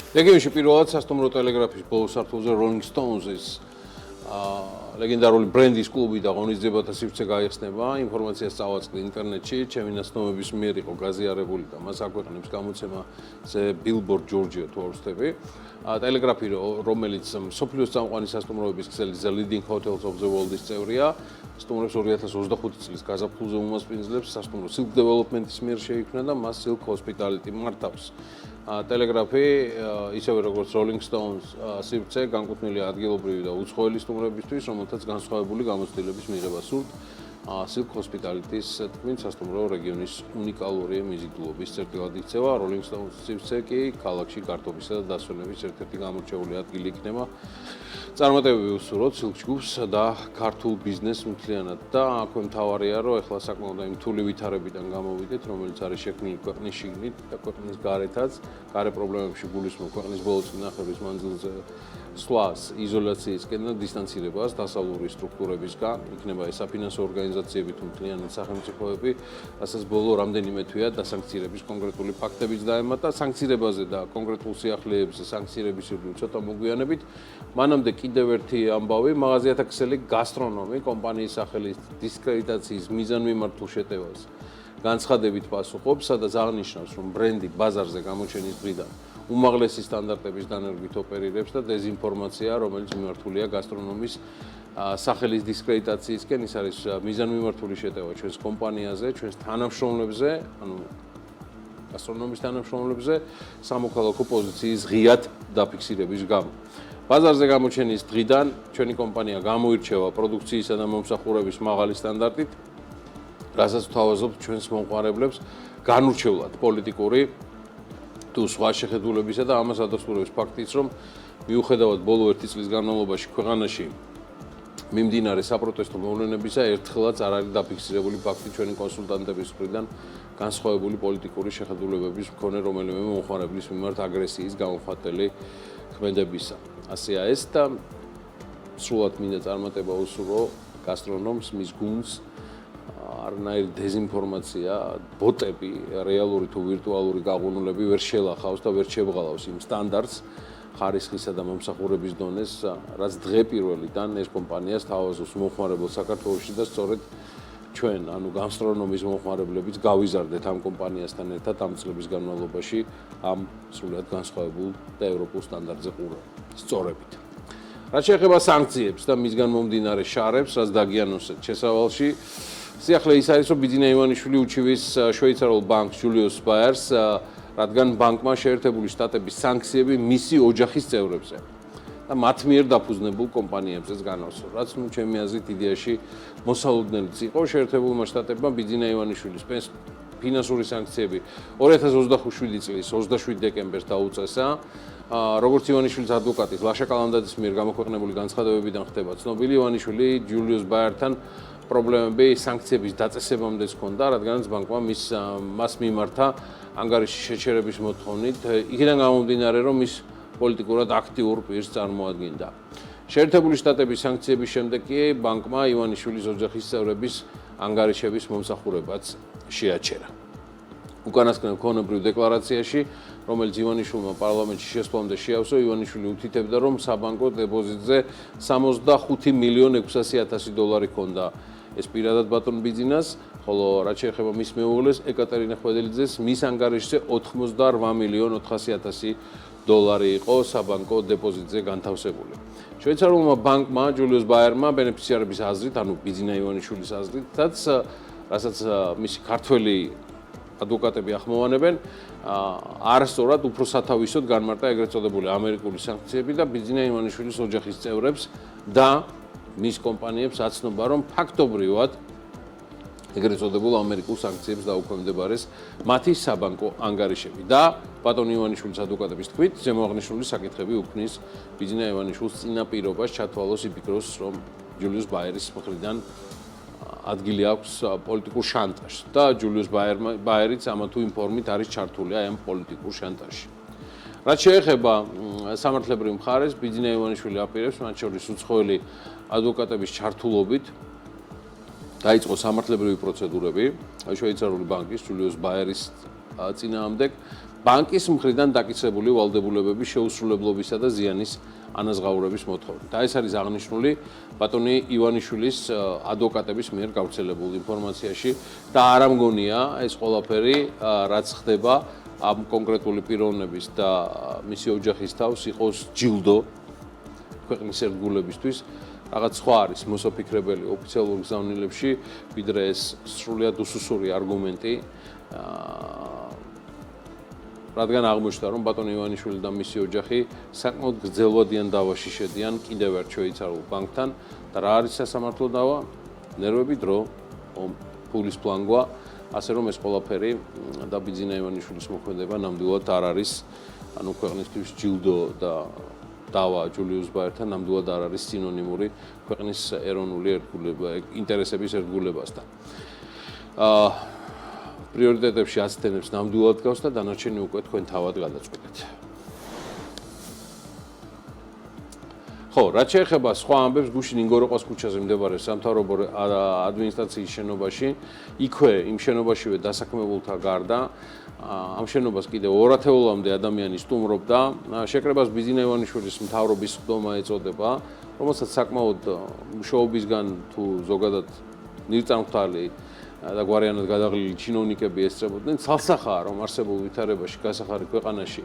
რეგიონში პირველად სასტუმრო ტელეგრაფის ბოლო სართულზე Rolling Stones-ის ლეგენდარული ბრენდის კლუბი და ღონისძიებათა სივრცე გაიხსნება. ინფორმაციას წავაწყდი ინტერნეტში, ჩემი ნაცნობების მიერ იყო გაზიარებული და მას აქვეყნებს გამოცემა Billboard Georgia თუ არ ვცდები. ტელეგრაფი, რომელიც მსოფლიოს წამყვანი სასტუმროების ქსელის The Leading Hotels of the World-ის წევრია, სტუმრებს 2025 წლის გაზაფხულზე უმასპინძლებს სასტუმრო Silk Development-ის მიერ შეიქმნა და მას Silk Hospitality მართავს. ტელეგრაფი, ისევე როგორც Rolling Stones სივრცე, განკუთვნილია ადგილობრივი და უცხოელი სტუმრებისთვის, რომელთაც განსხვავებული გამოცდილების მიღება სურთ. Silk Hospitality-ის თქმით, სასტუმრო რეგიონის უნიკალური მიზიდულობის წერტილად იქცევა. Rolling Stones სივრცე კი ქალაქში გართობისა და დასვენების ერთ-ერთი გამორჩეული ადგილი იქნება. წარმატებები უსურვოთ Silk ჯგუფს და ქართულ ბიზნესს მთლიანად და აქვე მთავარია, რომ ეხლა საკმაოდ იმ თული ვითარებიდან გამოვიდეთ, რომელიც არის შექმნილი ქვეყნის შიგნით და ქვეყნის გარეთაც, გარე პრობლემებში გულისხმობ ქვეყნის ბოლო წინახევრის მანძილზე სვლას, იზოლაციისკენ და დისტანცირებას დასავლური სტრუქტურებისგან, იქნება ეს საფინანსო ორგანიზაციები თუ მთლიანად სახელმწიფოები, რასაც ბოლო რამდენიმე თვეა დასანქცირების კონკრეტული ფაქტებიც დაემატა, სანქცირებაზე და კონკრეტულ სიახლეებზე სანქცირების ირგვლივ ცოტა მოგვიანებით. მანამდე კიდევ ერთი ამბავი, მაღაზიათა ქსელი გასტრონომი კომპანიის სახელის დისკრედიტაციის მიზანმიმართულ შეტევას განცხადებით პასუხობს, სადაც აღნიშნავს, რომ ბრენდი ბაზარზე გამოჩენის დღიდან უმაღლესი სტანდარტების დანერგვით ოპერირებს და დეზინფორმაცია, რომელიც მიმართულია გასტრონომის სახელის დისკრედიტაციისკენ, ის არის მიზანმიმართული შეტევა ჩვენს კომპანიაზე, ჩვენს თანამშრომლებზე, ანუ გასტრონომის თანამშრომლებზე, სამოქალაქო პოზიციის ღიად დაფიქსირების გამო. ბაზარზე გამოჩენის დღიდან ჩვენი კომპანია გამოირჩევა პროდუქციისა და მომსახურების მაღალი სტანდარტით, რასაც ვთავაზობთ ჩვენს მომხმარებლებს განურჩევლად პოლიტიკური თუ სხვა შეხედულებისა და ამას ადასტურებს ფაქტიც, რომ მიუხედავად ბოლო 1 წლის განმავლობაში ქვეყანაში მიმდინარე საპროტესტო მოვლენებისა, ერთხელაც არ არის დაფიქსირებული ფაქტი ჩვენი კონსულტანტების მხრიდან განსხვავებული პოლიტიკური შეხედულებების მქონე რომელიმე მომხმარებლის მიმართ აგრესიის გამოხატელი ქმედებისა. ასეა ეს და სრულად მინდა წარმატება უსურვო გასტრონომს, მის გუნდს, არანაირი დეზინფორმაცია, ბოტები, რეალური თუ ვირტუალური გაღუნულები ვერ შელახავს და ვერ შებღალავს იმ სტანდარტს ხარისხისა და მომსახურების დონეს, რაც დღე პირველიდან ეს კომპანიას თავაზობს მომხმარებელ საქართველოში და სწორედ ჩვენ, ანუ გასტრონომის მომხმარებლებიც გავიზარდეთ ამ კომპანიასთან ერთად ამ წლების განმავლობაში ამ სრულად განსხვავებულ და ევროპულ სტანდარტზე სწორებით. რაც შეეხება სანქციებს და მისგან მომდინარე შარებს, რაც დაგიანონსეთ შესავალში, სიახლე ის არის, რომ ბიძინა ივანიშვილი უჩივის შვეიცარიულ ბანკს Julius Bayers, რადგან ბანკმა შეერთებული შტატების სანქციები მისი ოჯახის წევრებზე და მათ მიერ დაფუძნებულ კომპანიებზეც განავსო, რაც ჩემი აზრით იდეაში მოსალოდნელიც იყო. შეერთებულმა შტატებმა ბიძინა ივანიშვილის ფინანსური სანქციები 2027 წლის 27 დეკემბერს დაუწესა. როგორც ივანიშვილის ადვოკატის ლაშა კალანდაძის მიერ გამოქვეყნებული განცხადებებიდან ხდება ცნობილი, ივანიშვილი Julius Bayerთან პრობლემები სანქციების დაწესებამდეც ჰქონდა, რადგანაც ბანკმა მას მიმართა ანგარიში შეჩერების მოთხოვნით, იქიდან გამომდინარე, რომ ის პოლიტიკურად აქტიურ პირს წარმოადგენდა. შეერთებული შტატების სანქციების შემდეგ კი ბანკმა ივანიშვილის ოჯახის წევრების ანგარიშების მომსახურებაც შეაჩერა. უკანასკნელ ქონებრივ დეკლარაციაში, რომელიც ივანიშვილმა პარლამენტში შესვლამდე შეავსო, ივანიშვილი უთითებდა, რომ საბანკო დეპოზიტზე 65,600,000 დოლარი ჰქონდა. ეს პირადად ბატონ ბიძინას, ხოლო რაც შეეხება მის მეუღლეს, ეკატერინე ხვედელიძეს, მის ანგარიშზე 88,400,000 დოლარი იყო საბანკო დეპოზიტზე განთავსებული. შვეიცარიულმა ბანკმა Julius Bayerმა ბენეფიციარების აზრით, ანუ ბიძინა ივანიშვილის აზრითაც, რასაც მისი ქართველი ადვოკატები ახმოვანებენ, არასწორად უფრო სათავისოდ განმარტა ეგრეთ წოდებული ამერიკული სანქციები და ბიძინა ივანიშვილის ოჯახის წევრებს და მის კომპანიებს აცნობა, რომ ფაქტობრივად ეგრეთ წოდებულ ამერიკულ სანქციებს დაუქვემდებარეს მათი საბანკო ანგარიშები და ბატონ ივანიშვილის ადვოკატების თქმით, ზემოაღნიშნული საკითხები უქმნის ბიძინა ივანიშვილს წინაპირობას ჩათვალოს იფიქროს, რომ Julius Bayeris მხრიდან ადგილი აქვს პოლიტიკურ შანტაჟს და Julius Bayerიც ამა თუ იმ ფორმით არის ჩართული ამ პოლიტიკურ შანტაჟში. რაც შეეხება სამართლებრივ მხარეს, ბიძინა ივანიშვილი აპირებს, მათ შორის უცხოელი ადვოკატების ჩართულობით დაიწყო სამართლებრივი პროცედურები შვეიცარიული ბანკის Julius Bayeris წინააღმდეგ ბანკის მხრიდან დაკისრებული ვალდებულებების შეუსრულებლობისა და ზიანის ანაზღაურების მოთხოვნით. და ეს არის აღნიშნული ბატონი ივანიშვილის ადვოკატების მიერ გავრცელებულ ინფორმაციაში და არ ამგონია ეს ყველაფერი რაც ხდება ამ კონკრეტული პიროვნების და მისი ოჯახის თავს იყოს ჯილდო ქვეყნის ერთგულებისთვის. რაღაც სხვა არის მოსაფიქრებელი ოფიციალურ გზავნილებში, ვიდრე ეს სრულიად უსუსური არგუმენტი. რადგან აღმოჩნდა, რომ ბატონი ივანიშვილი და მისი ოჯახი საკმაოდ გრძელვადიან დავაში შედიან კიდევ ერთ შვეიცარიულ ბანკთან და რა არის სასამართლო დავა? ნერვები, დრო, ფულის პლანგვა, ასე რომ ეს ყველაფერი და ბიძინა ივანიშვილის მოქმედება ნამდვილად არ არის, ანუ ქვეყნისთვის ჯილდო და დავა ჯულიუს ბაერთან ნამდვილად არ არის სინონიმური ქვეყნის ეროვნული ინტერესების ერთგულებასთან. პრიორიტეტებში აცდენებს ნამდვილად გავს და დანარჩენი უკვე თქვენ თავად გადაწყვეტეთ. ხო, რაც შეეხება სხვა ამბებს, გუშინ ინგოროყას ქუჩაზე მდებარე სამთავრობო ადმინისტრაციის შენობაში, იქვე იმ შენობაშივე დასაქმებულთა გარდა ამ შენობას კიდევ 200-მდე ადამიანი სტუმრობდა. შეკრებას ბიძინა ივანიშვილის მთავრობის ხდომა ეწოდება, რომელსაც საკმაოდ მუშაობისგან თუ ზოგადად ნირწამხდარი და გვარიანად გადაღლილი ჩინოვნიკები ესწრებოდნენ. ცალსახაა, რომ არსებულ ვითარებაში გასახარი ქვეყანაში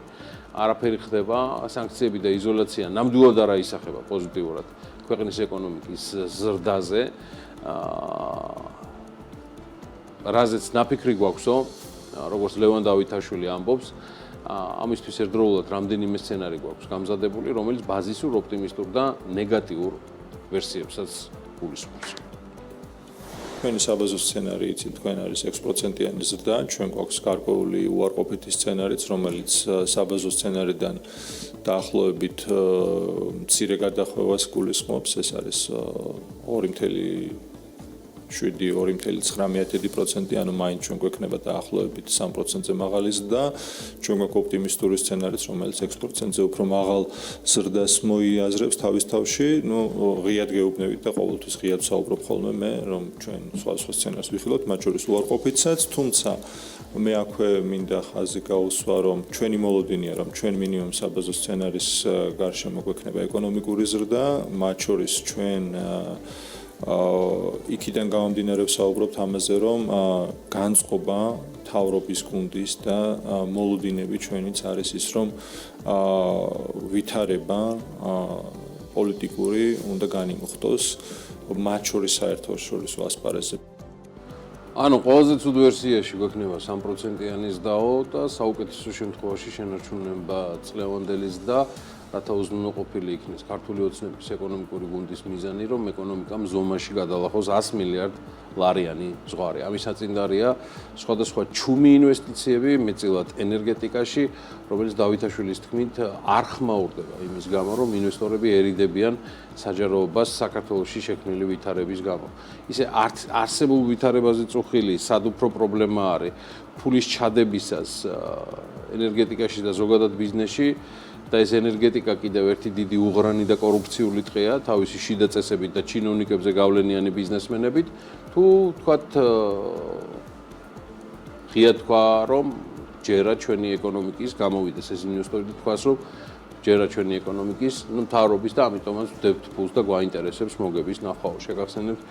არაფერი ხდება, სანქციები და იზოლაცია ნამდვილად არ აისახება პოზიტიურად ქვეყნის ეკონომიკის ზრდაზე. რაზეც ნაფიქრი გვაქვსო, როგორც ლევან დავითაშვილი ამბობს, ამისთვის ერთდროულად რამდენიმე სცენარი გვაქვს გამზადებული, რომელიც ბაზისურ, ოპტიმისტურ და ნეგატიურ ვერსიებსაც გულისხმობს. თქვენი საბაზო სცენარი იცით, თქვენ არის 6%-იანი ზრდა, ჩვენ გვაქვს გარკვეული უარყოფითი სცენარიც, რომელიც საბაზო სცენარიდან დაახლოებით მცირე გადახვევას გულისხმობს, ეს არის 2.7-2.9%, ანუ მაინც ჩვენ გვექნება დაახლოებით 3%-ზე მაღალი ზრდა, ჩვენ გვაქვს ოპტიმისტური სცენარიც, რომელიც 6%-ზე უფრო მაღალ ზრდას მოიაზრებს თავის თავში, ღიად გეუბნებით და ყოველთვის ღიად ვსაუბრობ ხოლმე მე, რომ ჩვენ სხვა სცენარს ვიხილავთ, მათ შორის უარყოფითსაც, თუმცა მე აქვე მინდა ხაზი გაუსვა, რომ ჩვენი მოლოდინია, რომ ჩვენ მინიმუმ საბაზო სცენარის გარშემო გვექნება ეკონომიკური ზრდა, მათ შორის ჩვენ იქიდან გამომდინარე ვსაუბრობთ ამაზე, რომ განწყობა მთავრობის გუნდის და მოლოდინები ჩვენიც არის ის, რომ ვითარება პოლიტიკური უნდა განიმუხტოს, მათ შორის საერთაშორისო ასპარეზზე. ანუ ყველაზე ცუდ ვერსიაში გვექნება 3%-იანი ზრდაო და საუკეთესო შემთხვევაში შენარჩუნება წლევანდელი ზრდა, რათა უზრუნველყოფილი იქნეს ქართული ოცნების ეკონომიკური გუნდის მიზანი, რომ ეკონომიკამ ზომაში გადალახოს 100 მილიარდ ლარიანი ზღვარი. ამის საწინდარია სხვადასხვა ჩუმი ინვესტიციები, მეტწილად ენერგეტიკაში, რომელიც დავითაშვილის თქმით არ ხმაურდება იმის გამო, რომ ინვესტორები ერიდებიან საჯაროობას საქართველოში შექმნილი ვითარების გამო. ისე არსებულ ვითარებაზე წუხილი სად უფრო პრობლემა არის ფულის ჩადებისას ენერგეტიკაში და ზოგადად ბიზნესში და ეს ენერგეტიკა კიდევ ერთი დიდი უღრანი და კორუფციული ტყეა თავისი შიდა წესებით და ჩინოვნიკებზე გავლენიანი ბიზნესმენებით, თუ თქვათ ღიად თქვა, რომ ჯერა ჩვენი ეკონომიკის გამოვიდეს ეს ინვესტორი და თქვას, რომ ჯერა ჩვენი ეკონომიკის, მთავრობის და ამიტომაც ვდებთ ფულს და გვაინტერესებს მოგების ნახვაო. შეგახსენებთ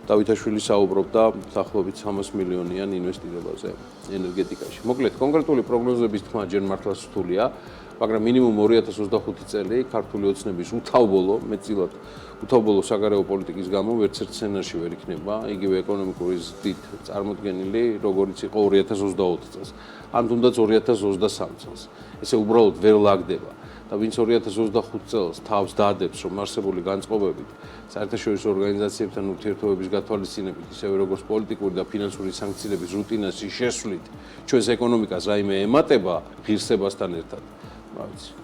დავითაშვილი საუბრობდა დაახლოებით 300 მილიონიან ინვესტირებაზე ენერგეტიკაში. მოკლედ, კონკრეტული პროგნოზების თქმა ჯერ მართლა სრულია, მაგრამ მინიმუმ 2025 წელი ქართული ოცნების უთავბოლო, მეტწილად უთავბოლო საგარეო პოლიტიკის გამო ვერც ერთ სცენარში ვერ იქნება იგივე ეკონომიკური ზრდით წარმოდგენილი, როგორიც იყო 2024 წელს, ან თუნდაც 2023 წელს. ესე უბრალოდ ვერ ლაგდება. და ვინც 2025 წელს თავს დაადებს, რომ არსებული განწყობებით საერთაშორისო ორგანიზაციებთან ურთიერთობების გათვალისწინებით, ისევე როგორც პოლიტიკური და ფინანსური სანქციების რუტინაში შესვლით, ჩვენს ეკონომიკას რაიმე ემატება ღირსებასთან ერთად.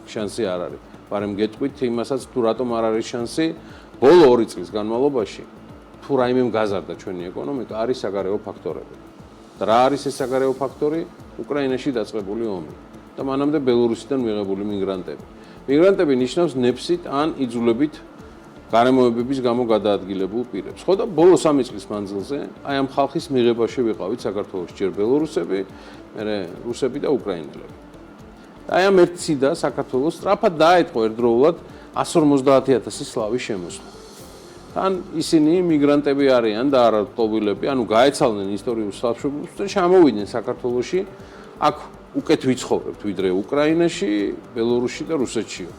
შანსი არ არის. მაგრამ გეტყვით იმასაც, თუ რატომ არ არის შანსი, ბოლო 2 წლის განმავლობაში თუ რაიმე გაზარდა ჩვენი ეკონომიკა, არის საგარეო ფაქტორები. და რა არის ეს საგარეო ფაქტორი? უკრაინაში დაწყებული ომი და მანამდე ბელორუსიდან მიღებული მიგრანტები. მიგრანტები ნიშნავს ნეფსით ან იძულებით გარემოებების გამო გადაადგილებულ პირებს. ხო და ბოლო 3 წლის მანძილზე აი ამ ხალხის მიღებაში ვიყავით საქართველოს ჯერ ბელორუსები, მერე რუსები და უკრაინელები. აი ამ ერთ ციდა საქართველოს სწრაფად დაეთყო ერთდროულად 150,000 სლავის შემოსვლა. თან ისინი მიგრანტები არიან და არა ტოვილები, ანუ გაეცალნენ ისტორიულ სამშობლოს და ჩამოვიდნენ საქართველოში. აქ უკეთ ვიცხოვრებთ ვიდრე უკრაინაში, ბელორუსში და რუსეთშიო.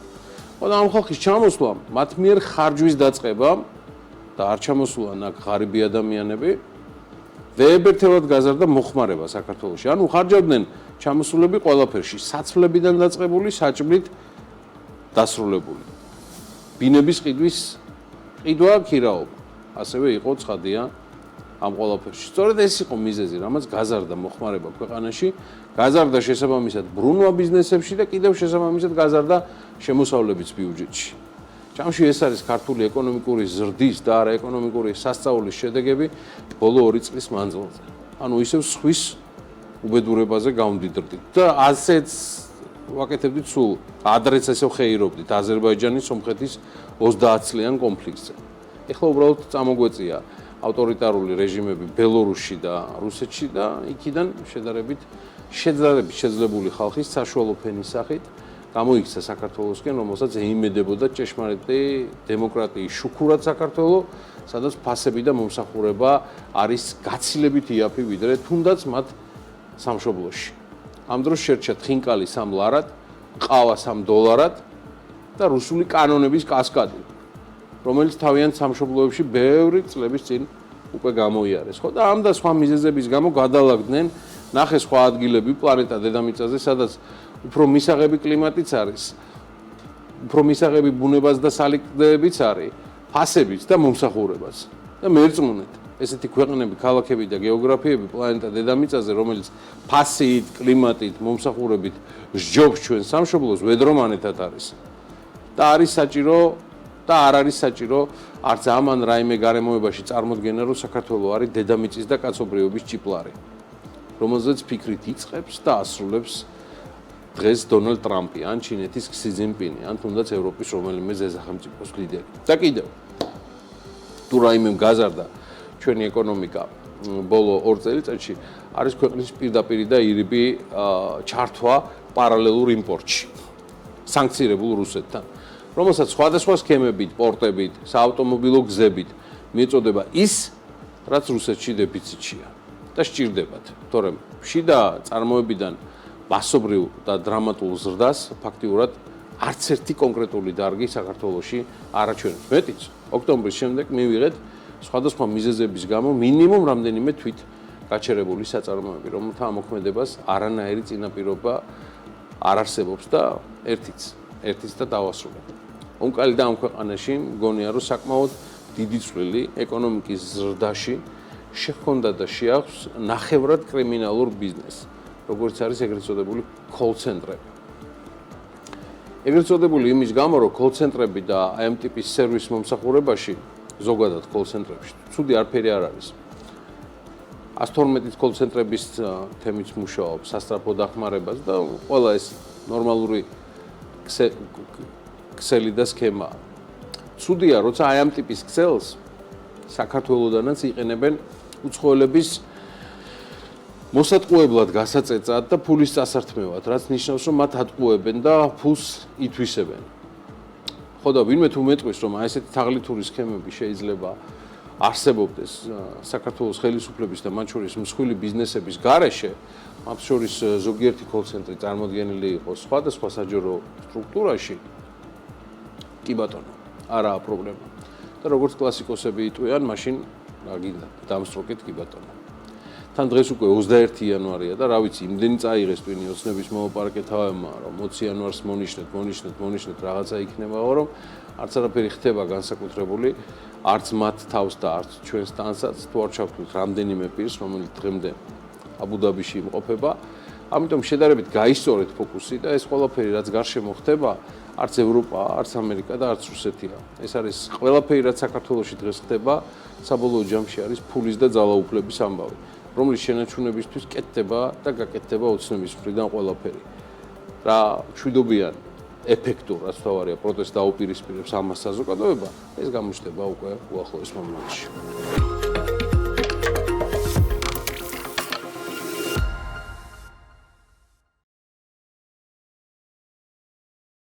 ხო და ამ ხალხის ჩამოსვლამ მათ მიერ ხარჯვის დაწყება და არ ჩამოსულან აქ ღარიბი ადამიანები ვეებერთელად გაზარდა მოხმარება საქართველოში. ანუ ხარჯავდნენ ჩამოსულები ყველაფერში, საცვლებიდან დაწყებული, საჭმლით დასრულებული. ბინების ყიდვის ყიდვა, ქირაობა. ასევე იყო ცხადია ამ ყველაფერში. სწორედ ეს იყო მიზეზი, რამაც გაზარდა მოხმარება ქვეყანაში, გაზარდა შესაბამისად ბრუნვა ბიზნესებში და კიდევ შესაბამისად გაზარდა შემოსავლების ბიუჯეტში. ჯამში ეს არის ქართული ეკონომიკური ზრდის და არა ეკონომიკური სასწაულის შედეგები ბოლო 2 წლის მანძილზე. ანუ ისევ სხვის უბედურებაზე გავმდიდრდით და ასეც ვაკეთებდით სულ ადრეც ესე ხეირობდით აზერბაიჯანის სომხეთის 30 წლიან კონფლიქტზე. ეხლა უბრალოდ წამოგვეწია ავტორიტარული რეჟიმები ბელორუსში და რუსეთში და იქიდან შედარებით შეძლებული ხალხის საშუალო ფენის სახით გამოიქცა საქართველოსკენ, რომელსაც ეიმედებოდა ჭეშმარიტი დემოკრატიის შუქურად საქართველოს, სადაც ფასები და მომსახურება არის გაცილებით იაფი ვიდრე თუნდაც მათ სამშობლოში. ამ დროს შერჩა თხინკალი 3 ლარად, ყავა 3 დოლარად და რუსული კანონების კასკადი, რომელიც თავიანთ სამშობლოებში ბევრი წლების წინ უკვე გამოიარეს. ხო და ამ და სხვა მიზეზების გამო გადალაგდნენ ნახე სხვა ადგილები პლანეტა დედამიწაზე, სადაც უფრო მისაღები კლიმატიც არის, უფრო მისაღები ბუნებაც და სალიკდებიც არის, ფასებიც და მომსახურებაც. და მერწმუნეთ, ესეთი ქვეყნები, ქალაქები და გეოგრაფიები პლანეტა დედამიწაზე, რომელიც ფასით, კლიმატით, მომსახურებით სჯობს ჩვენ სამშობლოს, ვედრომანეთად არის. და არის საჭირო და არ არის საჭირო არც ამან რაიმე გარემოებაში წარმოდგენა, რომ საქართველოს არის დედამიწის და კაცობრიობის ჭიპლარი, რომელზეც ფიქრით იწყებს და ასრულებს დღეს დონალდ ტრამპი, ან ჩინეთის ქსი ძინპინი, ან თუნდაც ევროპის რომელიმე ზედახელმწიფოს ლიდერი. და კიდევ თუ რაიმე გაზარდა ჩვენი ეკონომიკა ბოლო 2 წელიწადში არის ქვეყნის პირდაპირი და ირიბი ჩართვა პარალელურ იმპორტში, სანქცირებულ რუსეთთან, რომელსაც სხვადასხვა სქემებით, პორტებით, საავტომობილო გზებით მიეწოდება ის, რაც რუსეთში დეფიციტშია და სჭირდებათ, თორემ შიდა წარმოებიდან მასობრივ და დრამატულ ზრდას ფაქტიურად არც ერთი კონკრეტული დარგი საქართველოში არ აჩვენებს. მეტიც, ოქტომბრის შემდეგ მივიღეთ სხვადასხვა მიზეზების გამო მინიმუმ რამდენიმე თვით გაჩერებული საწარმოები, რომელთა ამოქმედებას არანაირი წინაპირობა არ არსებობს და ერთიც და დავასრულებ. უმკალი და ამ ქვეყანაში მგონია, რომ საკმაოდ დიდი წვლილი ეკონომიკის ზრდაში შეჰქონდა და შეაქვს ნახევრად კრიმინალურ ბიზნესს, როგორც არის ეგრეთ წოდებული კოლ-ცენტრები. ეგრეთ წოდებული იმის გამო, რომ კოლ-ცენტრები და ამ ტიპის სერვის მომსახურებაში, ზოგადად კოლ-ცენტრებში, ცუდი არაფერი არ არის. 112 კოლ-ცენტრების თემით მუშაობს, სასწრაფო დახმარებას და ყველა ეს ნორმალური ქსელი და სქემა. ცუდია, როცა აი ამ ტიპის ქსელს საქართველოდანაც იყენებენ უცხოელების მოსატყუებლად გასაწეწად და ფულის წასართმევად, რაც ნიშნავს, რომ მათ ატყუებენ და ფულს ითვისებენ. ხო და ვინმე თუ მეტყვის, რომ აი ესეთი თაღლითური სქემები შეიძლება არსებობდეს საქართველოს ხელისუფლების და მათ შორის მსხვილი ბიზნესების გარეშე, მათ შორის ზოგიერთი კოლ-ცენტრი წარმოდგენილი იყოს სხვადასხვა საჯარო სტრუქტურაში, კი ბატონო, არაა პრობლემა. და როგორც კლასიკოსები იტყვიან, მაშინ რა გინდა, დამსწროკეთ კი ბატონო. თან დღეს უკვე 21 იანვარია და რა ვიცი, იმდენი წაიღეს ტვინი ოცნების მოლაპარაკე თავებმა, რომ 20 იანვარს მონიშნეთ რაღაცა იქნებაო, რომ არც არაფერი ხდება განსაკუთრებული, არც მათ თავს და არც ჩვენს თანსაც, თუ არ ჩავთვლით რამდენიმე პირს, რომელიც დღემდე აბუ-დაბიში იმყოფება. ამიტომ შედარებით გაისწორეთ ფოკუსი და ეს ყველაფერი, რაც გარშემო ხდება, არც ევროპა, არც ამერიკა და არც რუსეთია. ეს არის ყველაფერი, რაც საქართველოში დღეს ხდება, საბოლოო ჯამში არის ფულის და ძალაუფლების ამბავი, რომლის შენარჩუნებისთვის კეთდება და გაკეთდება ოცნების მხრიდან ყველაფერი. რა მშვიდობიან ეფექტურად თავარია პროტესტს დაუპირისპირებს ამას საზოგადოება, ეს გამოჩნდება უკვე უახლოეს მომავალში.